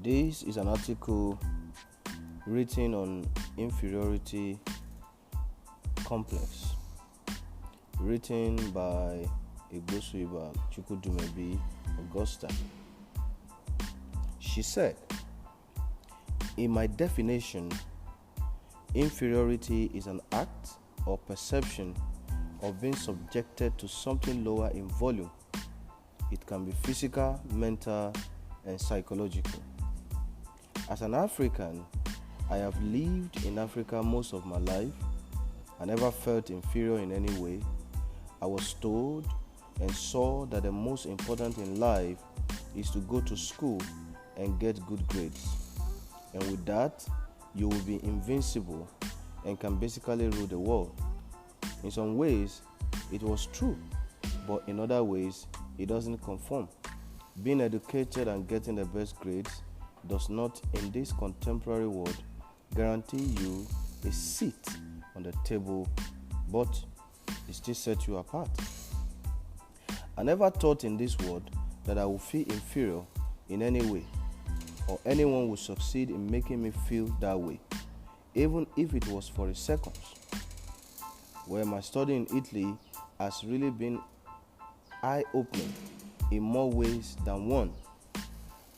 This is an article written on inferiority complex, written by Igbosuiba Dumebi Augusta. She said, "In my definition, inferiority is an act or perception of being subjected to something lower in volume. It can be physical, mental, and psychological. As an African, I have lived in Africa most of my life. I never felt inferior in any way. I was told and saw that the most important in life is to go to school and get good grades. And with that, you will be invincible and can basically rule the world. In some ways, it was true, but in other ways, it doesn't conform. Being educated and getting the best grades does not, in this contemporary world, guarantee you a seat on the table, but it still sets you apart. I never thought in this world that I would feel inferior in any way, or anyone would succeed in making me feel that way, even if it was for a second. Where my study in Italy has really been eye-opening in more ways than one.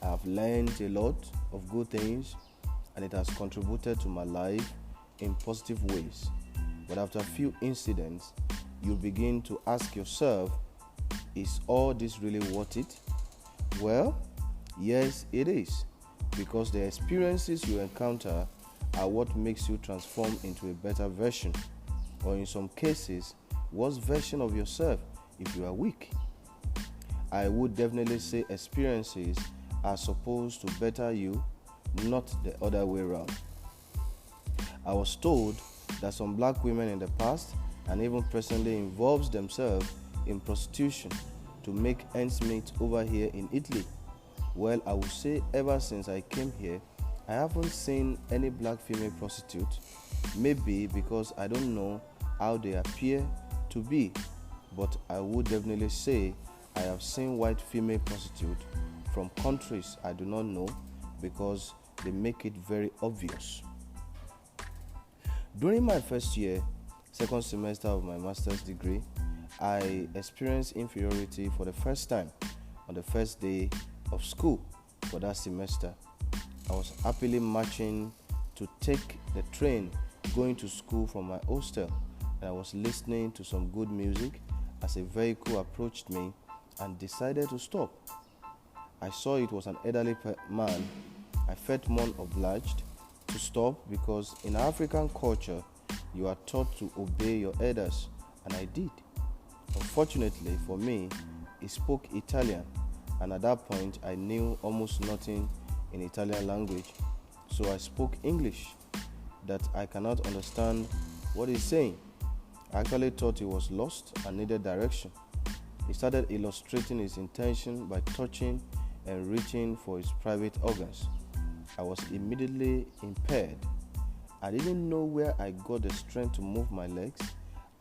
I have learned a lot of good things, and it has contributed to my life in positive ways. But after a few incidents, you begin to ask yourself, is all this really worth it? Well, yes, it is, because the experiences you encounter are what makes you transform into a better version, or in some cases, worse version of yourself if you are weak. I would definitely say experiences are supposed to better you, not the other way around. I was told that some black women in the past and even presently involves themselves in prostitution to make ends meet over here in Italy. Well, I would say ever since I came here, I haven't seen any black female prostitute. Maybe because I don't know how they appear to be, but I would definitely say I have seen white female prostitutes from countries I do not know because they make it very obvious. During my first year, second semester of my master's degree, I experienced inferiority for the first time on the first day of school for that semester. I was happily marching to take the train going to school from my hostel, and I was listening to some good music as a vehicle approached me and decided to stop. I saw it was an elderly man. I felt more obliged to stop because in African culture, you are taught to obey your elders, and I did. Unfortunately for me, he spoke Italian, and at that point, I knew almost nothing in Italian language, so I spoke English that I cannot understand what he's saying. I actually thought he was lost and needed direction. He started illustrating his intention by touching and reaching for his private organs. I was immediately impaired. I didn't know where I got the strength to move my legs,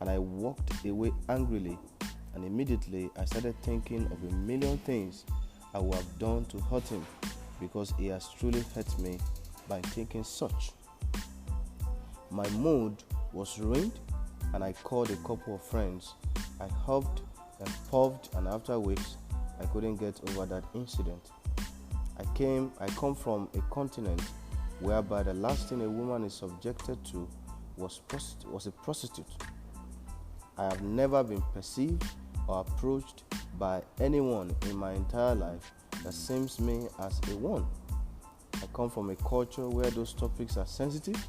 and I walked away angrily, and immediately I started thinking of a million things I would have done to hurt him because he has truly hurt me by thinking such. My mood was ruined, and I called a couple of friends. I huffed and puffed, and after weeks, I couldn't get over that incident. I come from a continent whereby the last thing a woman is subjected to was a prostitute. I have never been perceived or approached by anyone in my entire life that seems me as a one. I come from a culture where those topics are sensitive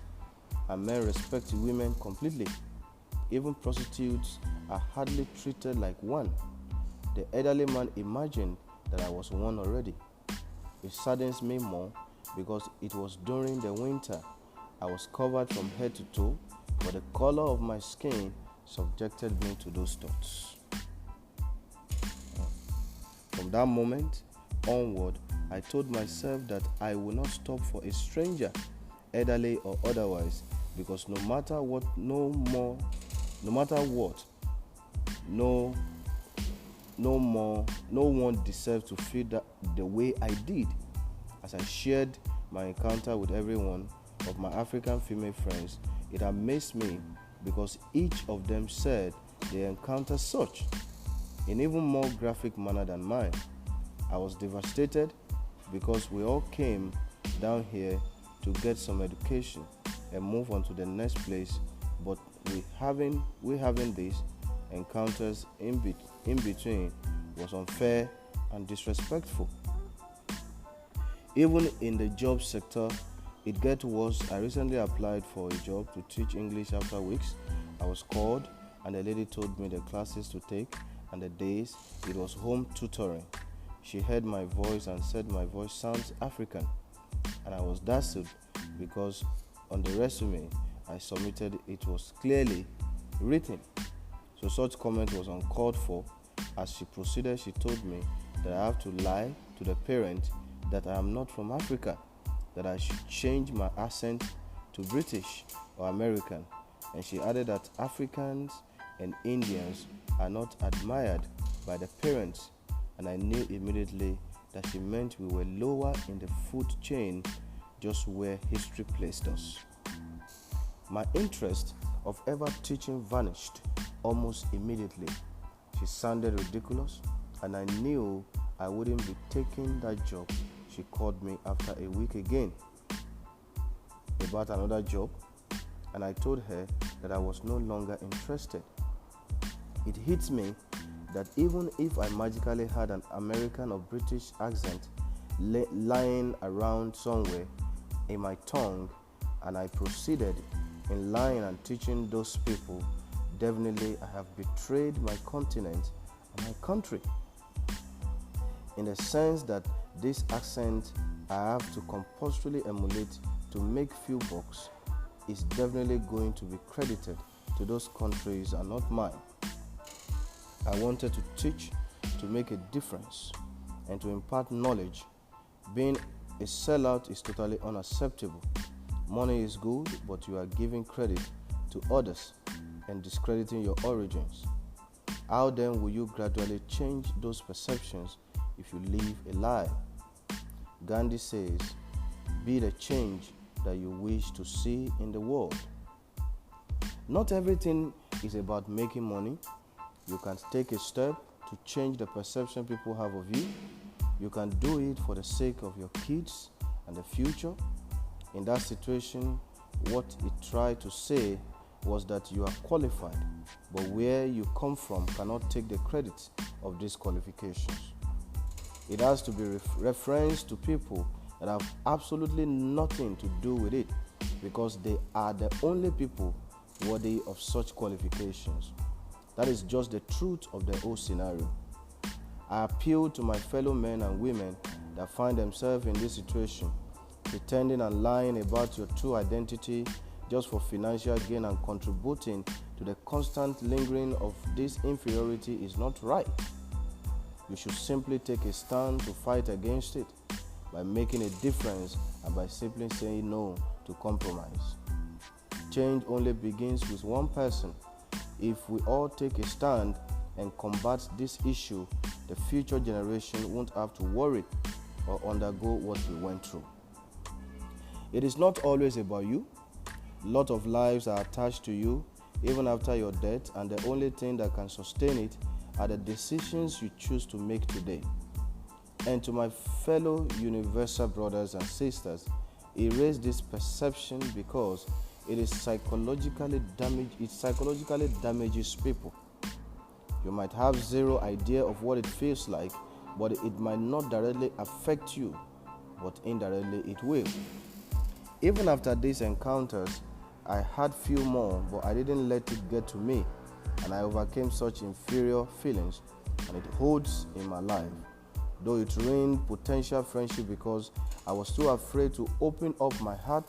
and men respect women completely. Even prostitutes are hardly treated like one. The elderly man imagined that I was one already. It saddens me more because it was during the winter. I was covered from head to toe, but the color of my skin subjected me to those thoughts. From that moment onward, I told myself that I will not stop for a stranger, elderly or otherwise, because no matter what, no one deserves to feel that the way I did. As I shared my encounter with every one of my African female friends, it amazed me because each of them said they encountered such in even more graphic manner than mine. I was devastated because we all came down here to get some education and move on to the next place, but we having these encounters in between was unfair and disrespectful. Even in the job sector, it gets worse. I recently applied for a job to teach English. After weeks, I was called and the lady told me the classes to take and the days. It was home tutoring. She heard my voice and said my voice sounds African, and I was dazzled because on the resume I submitted it was clearly written. So such comment was uncalled for. As she proceeded, she told me that I have to lie to the parent that I am not from Africa, that I should change my accent to British or American, and she added that Africans and Indians are not admired by the parents, and I knew immediately that she meant we were lower in the food chain, just where history placed us. My interest of ever teaching vanished almost immediately. She sounded ridiculous, and I knew I wouldn't be taking that job. She called me after a week again about another job, and I told her that I was no longer interested. It hits me that even if I magically had an American or British accent lying around somewhere in my tongue, and I proceeded in lying and teaching those people, definitely I have betrayed my continent and my country. In the sense that this accent I have to compulsorily emulate to make few bucks is definitely going to be credited to those countries and not mine. I wanted to teach to make a difference and to impart knowledge. Being a sellout is totally unacceptable. Money is good, but you are giving credit to others and discrediting your origins. How then will you gradually change those perceptions if you live a lie? Gandhi says, be the change that you wish to see in the world. Not everything is about making money. You can take a step to change the perception people have of you. You can do it for the sake of your kids and the future. In that situation, what it tried to say was that you are qualified, but where you come from cannot take the credit of these qualifications. It has to be referenced to people that have absolutely nothing to do with it, because they are the only people worthy of such qualifications. That is just the truth of the whole scenario. I appeal to my fellow men and women that find themselves in this situation, pretending and lying about your true identity just for financial gain and contributing to the constant lingering of this inferiority is not right. You should simply take a stand to fight against it by making a difference and by simply saying no to compromise. Change only begins with one person. If we all take a stand and combat this issue, the future generation won't have to worry or undergo what we went through. It is not always about you. A lot of lives are attached to you even after your death, and the only thing that can sustain it are the decisions you choose to make today. And to my fellow universal brothers and sisters, erase this perception because it psychologically damages people. You might have zero idea of what it feels like, but it might not directly affect you, but indirectly it will. Even after these encounters, I had few more, but I didn't let it get to me, and I overcame such inferior feelings, and it holds in my life. Though it ruined potential friendship because I was too afraid to open up my heart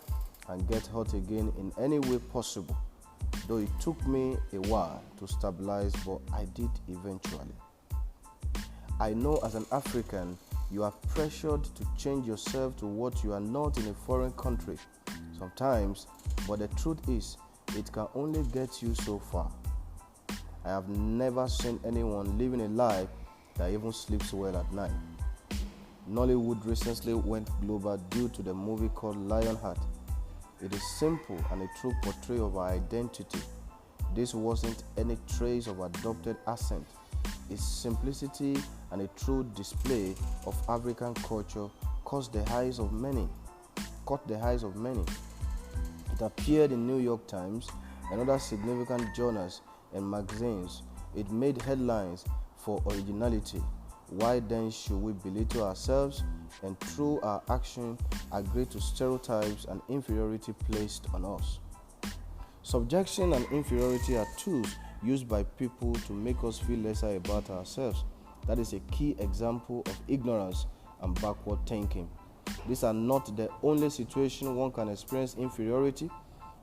and get hurt again in any way possible. Though it took me a while to stabilize, but I did eventually. I know as an African, you are pressured to change yourself to what you are not in a foreign country sometimes, but the truth is, it can only get you so far. I have never seen anyone living a life that even sleeps well at night. Nollywood recently went global due to the movie called Lionheart. It is simple and a true portrayal of our identity. This wasn't any trace of adopted accent. Its simplicity and a true display of African culture caught the eyes of many. It appeared in New York Times and other significant journals and magazines. It made headlines for originality. Why then should we belittle ourselves and through our action agree to stereotypes and inferiority placed on us? Subjection and inferiority are tools used by people to make us feel lesser about ourselves. That is a key example of ignorance and backward thinking. These are not the only situation one can experience inferiority.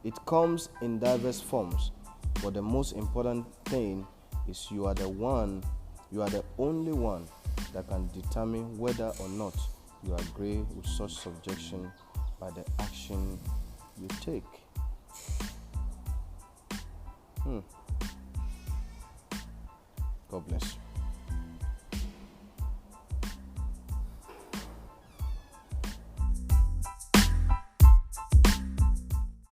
It comes in diverse forms, but the most important thing is you are the only one that can determine whether or not you agree with such subjection by the action you take. God bless you.